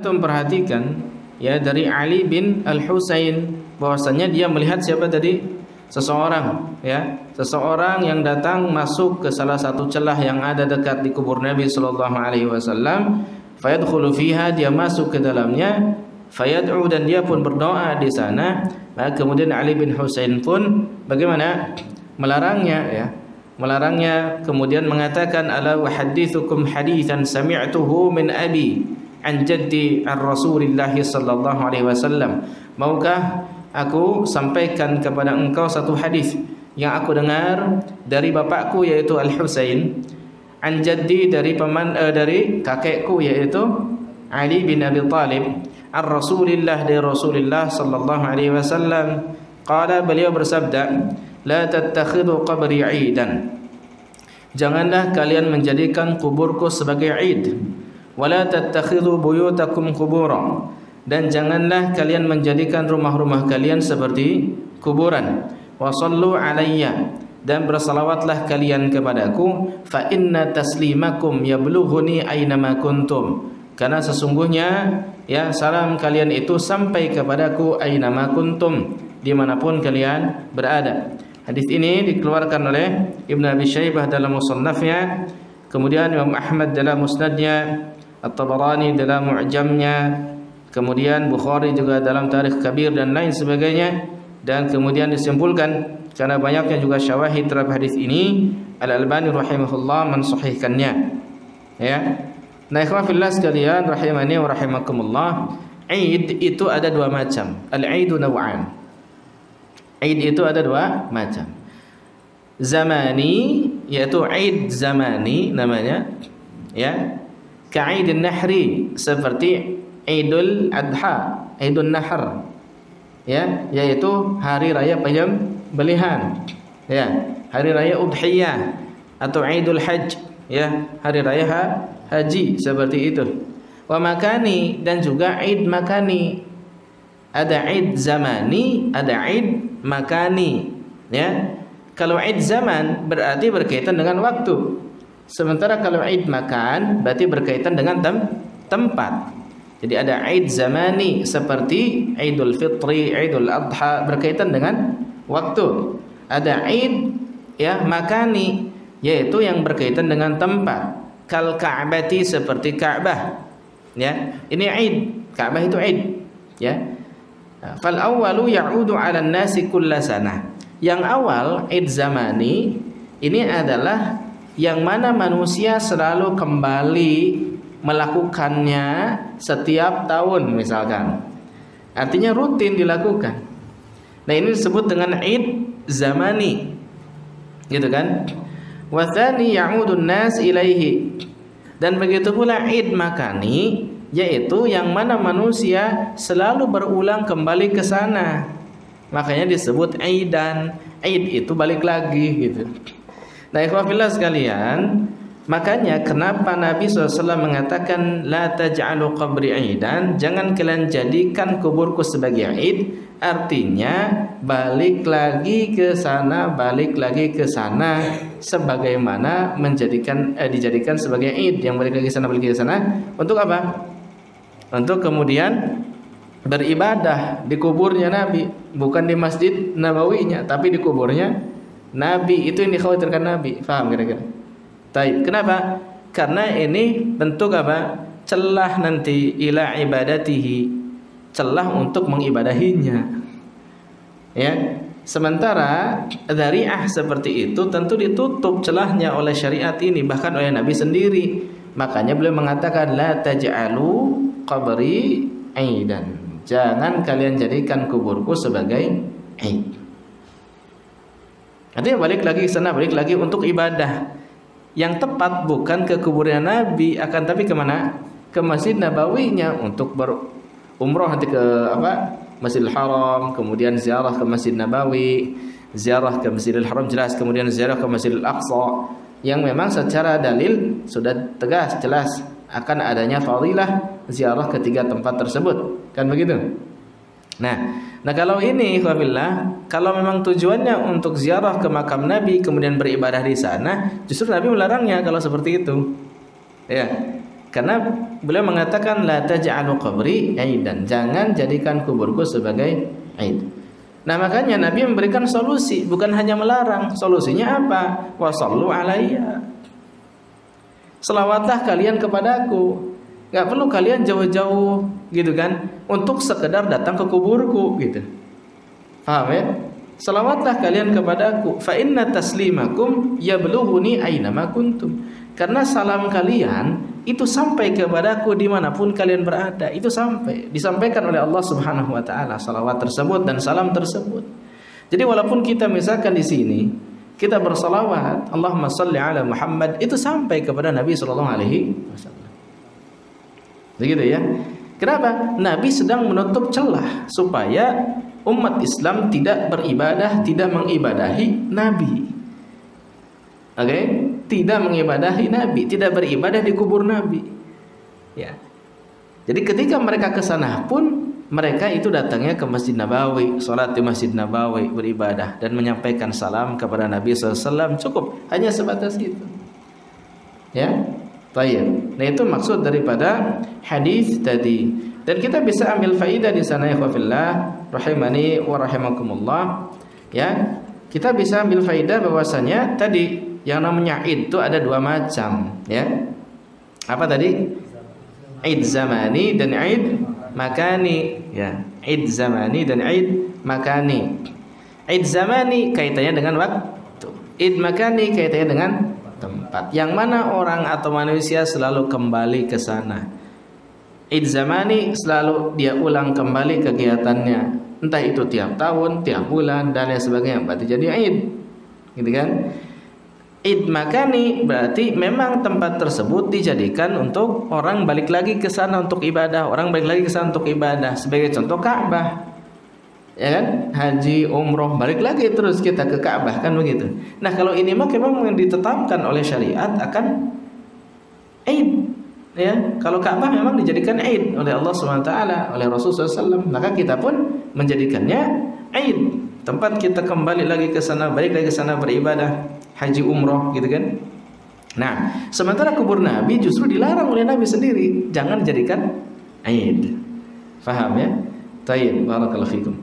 antum perhatikan ya dari Ali bin Al-Husain bahwasanya dia melihat siapa tadi? Seseorang ya, seseorang yang datang masuk ke salah satu celah yang ada dekat di kubur Nabi sallallahu alaihi wasallam, fayadkhulu fiha, dia masuk ke dalamnya, fayad'u, dan dia pun berdoa di sana. Nah, kemudian Ali bin Husain pun bagaimana? Melarangnya ya. Melarangnya, kemudian mengatakan, ala uhaddithukum haditsan sami'tuhu min abi an jaddi an Rasulillah sallallahu alaihi wasallam. Maukah aku sampaikan kepada engkau satu hadis yang aku dengar dari bapakku yaitu Al-Husain, an jaddi, dari dari kakekku yaitu Ali bin Abi Thalib, an Rasulillah, dari Rasulullah sallallahu alaihi wasallam. Qala, beliau bersabda, la tattakhidhu qabri 'idan, janganlah kalian menjadikan kuburku sebagai 'id, wala tattakhidhu buyutakum qubura, dan janganlah kalian menjadikan rumah-rumah kalian seperti kuburan. Wa sallu alayya, dan bersalawatlah kalian kepadaku, fa inna taslimakum yablughuni aynama kuntum, karena sesungguhnya ya salam kalian itu sampai kepadaku aynama kuntum, dimanapun kalian berada. Hadis ini dikeluarkan oleh Ibnu Abi Syaibah dalam Musannafnya, kemudian Imam Ahmad dalam Musnadnya, At-Tabarani dalam Mu'jamnya, kemudian Bukhari juga dalam Tarikh Kabir dan lain sebagainya. Dan kemudian disimpulkan karena banyaknya juga syawahid terhadap hadis ini, Al-Albani rahimahullah mensahihkannya. Ya. Nah, ikhwah fillah sekalian rahimani wa rahimakumullah, Eid itu ada dua macam. Al-Eidu naw'an. Eid itu ada dua macam. Zamani, yaitu Eid zamani namanya, ya. Ka'idin nahri, seperti Idul Adha, Idul Nahr, ya, yaitu hari raya penyembelihan, ya, hari raya Udhiyah, atau Idul Hajj, ya, hari raya haji, seperti itu. Wa makani, dan juga Eid makani. Ada Eid zamani, ada Eid makani, ya. Kalau Eid zaman berarti berkaitan dengan waktu, sementara kalau Eid makan berarti berkaitan dengan tempat. Jadi ada Eid zamani seperti Idul Fitri, Idul Adha, berkaitan dengan waktu. Ada Eid ya makani, yaitu yang berkaitan dengan tempat. Kal Ka'bati, seperti Ka'bah. Ya, ini Eid, Ka'bah itu Eid, ya. Fal awwalu ya'udu 'alan nasi kulla sanah. Yang awal Eid zamani ini adalah yang mana manusia selalu kembali melakukannya setiap tahun misalkan. Artinya rutin dilakukan. Nah, ini disebut dengan Eid zamani. Gitu kan? Wa tsani ya'udun nas ilaihi. Dan begitu pula Eid makani, yaitu yang mana manusia selalu berulang kembali ke sana. Makanya disebut Aidan. Eid itu balik lagi gitu. Nah, ikhwah fillah sekalian, makanya kenapa Nabi SAW mengatakan la taj'alu qabri aidan, jangan kalian jadikan kuburku sebagai Eid. Artinya balik lagi ke sana, balik lagi ke sana, sebagaimana dijadikan sebagai Eid, yang balik lagi ke sana, balik lagi ke sana. Untuk apa? Untuk kemudian beribadah di kuburnya Nabi, bukan di Masjid Nabawinya, tapi di kuburnya Nabi. Itu yang dikhawatirkan Nabi. Faham kira-kira? Taib. Kenapa? Karena ini bentuk apa? Celah nanti ila ibadatihi, celah untuk mengibadahinya. Ya. Sementara dzari'ah seperti itu tentu ditutup celahnya oleh syariat ini, bahkan oleh Nabi sendiri. Makanya beliau mengatakan la taj'alu qabri aidan. Jangan kalian jadikan kuburku sebagai Eid. Artinya balik lagi ke sana, balik lagi untuk ibadah. Yang tepat bukan ke kuburnya Nabi, akan tapi kemana? Ke Masjid Nabawinya untuk berumrah nanti ke apa? Masjidil Haram, kemudian ziarah ke Masjid Nabawi, ziarah ke Masjidil Haram jelas, kemudian ziarah ke Masjidil Aqsa, yang memang secara dalil sudah tegas jelas akan adanya fadilah ziarah ketiga tempat tersebut, kan begitu? Nah kalau ini ikhwafillah, kalau memang tujuannya untuk ziarah ke makam Nabi kemudian beribadah di sana, justru Nabi melarangnya kalau seperti itu. Ya. Karena beliau mengatakan la taj'alu qabri aidan, jangan jadikan kuburku sebagai aid. Nah, makanya Nabi memberikan solusi, bukan hanya melarang. Solusinya apa? Wa shallu alayya. Selawatlah kalian kepadaku. Enggak perlu kalian jauh-jauh gitu kan untuk sekedar datang ke kuburku gitu. Paham ya? Selawatlah kalian kepadaku, fa inna taslimakum yablughuni ainama kuntum. Karena salam kalian itu sampai kepadaku dimanapun kalian berada. Itu disampaikan oleh Allah Subhanahu wa taala salawat tersebut dan salam tersebut. Jadi walaupun kita misalkan di sini kita bersalawat Allahumma shalli ala Muhammad, itu sampai kepada Nabi sallallahu alaihi wasallam. Begitu ya. Kenapa? Nabi sedang menutup celah supaya umat Islam tidak beribadah, tidak mengibadahi Nabi. Oke? Tidak mengibadahi Nabi, tidak beribadah di kubur Nabi. Ya. Jadi ketika mereka ke sana pun mereka itu datangnya ke Masjid Nabawi, salat di Masjid Nabawi, beribadah dan menyampaikan salam kepada Nabi SAW. Cukup, hanya sebatas itu. Ya. Baik. Nah, itu maksud daripada hadis tadi. Dan kita bisa ambil faidah di sana ya fillah, rahimani wa rahimakumullah. Ya. Kita bisa ambil faidah bahwasanya tadi yang namanya id itu ada dua macam, ya. Apa tadi? Id zamani dan id makani, ya. Id zamani dan id makani. Id zamani kaitannya dengan waktu. Id makani kaitannya dengan tempat. Yang mana orang atau manusia selalu kembali ke sana. Id zamani selalu dia ulang kembali kegiatannya, entah itu tiap tahun, tiap bulan dan lain sebagainya. Berarti jadi id, gitu kan? Id makani berarti memang tempat tersebut dijadikan untuk orang balik lagi ke sana untuk ibadah. Orang balik lagi ke sana untuk ibadah. Sebagai contoh Ka'bah, ya kan? Haji, umroh, balik lagi terus kita ke Ka'bah, kan begitu. Nah, kalau ini memang ditetapkan oleh syariat akan id, ya. Kalau Ka'bah memang dijadikan id oleh Allah SWT, oleh Rasulullah SAW, maka kita pun menjadikannya id, tempat kita kembali lagi ke sana, balik lagi ke sana beribadah, haji, umroh, gitu kan. Nah, sementara kubur Nabi justru dilarang oleh Nabi sendiri, jangan dijadikan id. Faham ya? Tayyib, barakallahu fikum.